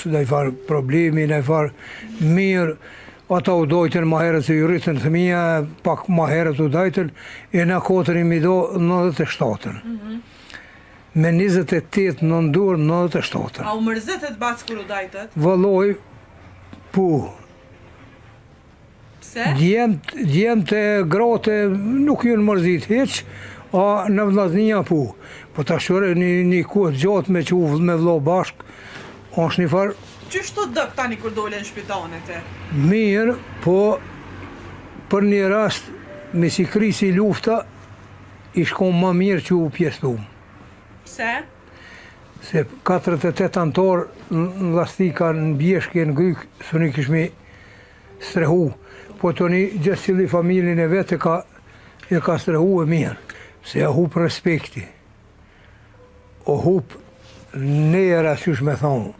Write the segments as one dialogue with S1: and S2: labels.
S1: Dhe i farë problemi, dhe i farë mirë, ata u dojtën ma herët se ju rritën thëmija, pak ma herët u dojtën, e na kotërin mi do 97-ën. Me 28 në ndurë 97-ën.
S2: A u mërzetet bacë kur u dajtët?
S1: Vëlloj, pu.
S2: Pse?
S1: Djemt e grate nuk ju në mërzit heq, a në vllaznia pu. Po ta shure një kohë gjatë me që u me vlo bashkë, është një farë...
S2: Qysh të dëk tani kur dole në shpitanet e?
S1: Mirë, po për një rast me si krisi lufta, i shkon ma mirë që u pjesëtum.
S2: Pse?
S1: Se 48 antar në lastika, në bjeshke, në gryk, së një kishmi strehu. Po të një gjithë cili familin e vetë e ka strehu e mirë. Se e hup respekti. O hup nera, qysh me thonë.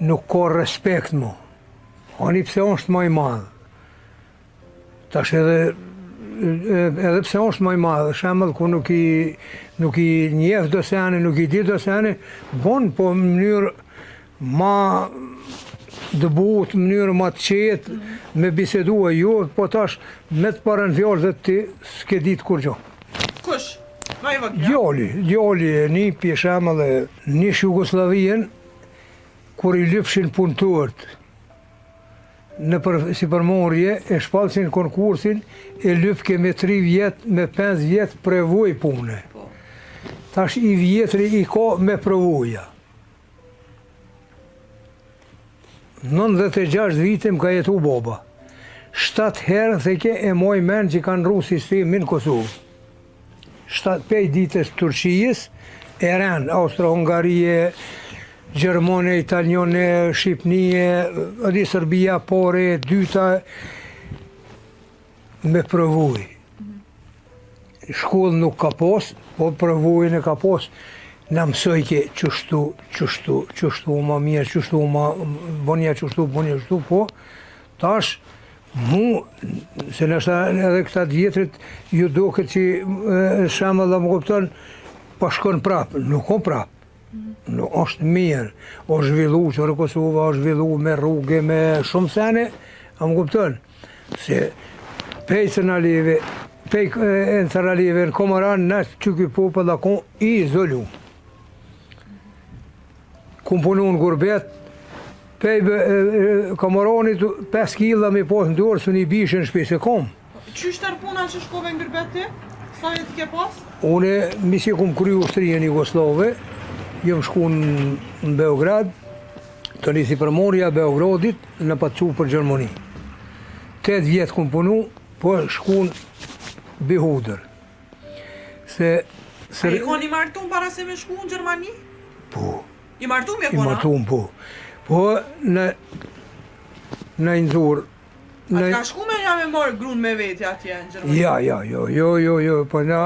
S1: Nuk ka respekt mu. Ani pse është maj madhë. Tash edhe pse është maj madhë, shemëll ku nuk i njeh do sene, nuk i di do sene, bon, po në mënyrë ma dëbut, mënyrë ma të qetë, me bisedua jo, po tash me të parën fjallë dhe ti s'ke ditë kur gjo.
S2: Kush? Ma i vëgja?
S1: Djali e një pjeshemëll e një Jugoslavien, kur i lypshin punëtorët si përmorje, e shpalsin konkursin, e lypke me 3 vjetë, me 5 vjetë prevoj pune. Tash i vjetri i ka me prevoja. 96 vite më ka jetu baba. 7 herë theke e moj men që kanë ru sistemin në Kosovë. 7 pej ditës Turqijës, e renë, Austro-Hungarije, Gjermane, Italiane, Shqipnije, Serbia, pore, dyta, me prevoj. Shkollë nuk ka pos, po prevojën e ka pos. Në mësojke qështu ma mirë, qështu ma bonja qështu, po tash mu, se nështë edhe këta vjetrit ju doket që shemë dhe më kupton, pa shkon prapë, nuk kom prapë. Nuk është mirë, o zhvillu që Kosova, o zhvillu me rrugë, me shumë sene, a më kupton, se pej Cërnalive, pej Cërnalive në Komaran, në që këj popë dhe kon i izolu. Kun punu në gurbet, pej Komaranit 5 kila me posë në dorë, së një bishë në shpesë e kom.
S2: Qysh tërë puna që shkove në gurbet ti? Sa jetë ke pas?
S1: Une, misi kum kryu ushtrije në Jugoslave, jëm shku në Beograd, të nisi përmorja Beogradit në patëcu për Gjermani. 8 vjetë kum punu, po shku në Bihudër.
S2: A i kon i martum para se me shku në Gjermani?
S1: Po.
S2: I martum e kona?
S1: I martum, po. Po në Inzur.
S2: A t'ka shku me nga me morë grunë me veti atje në Gjermani?
S1: Jo, po na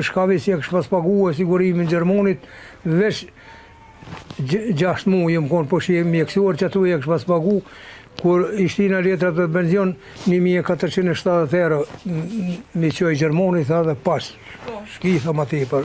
S1: shkave si e kështë pas paguë sigurimin Gjermonit, veç 6 mu jem konë, po që jem mjekësuar që atu e kështë pas paguë, kur ishtina letrat për benzion 1470 euro me qoj Gjermonit, tha dhe pas, s'ki tha ma tepër.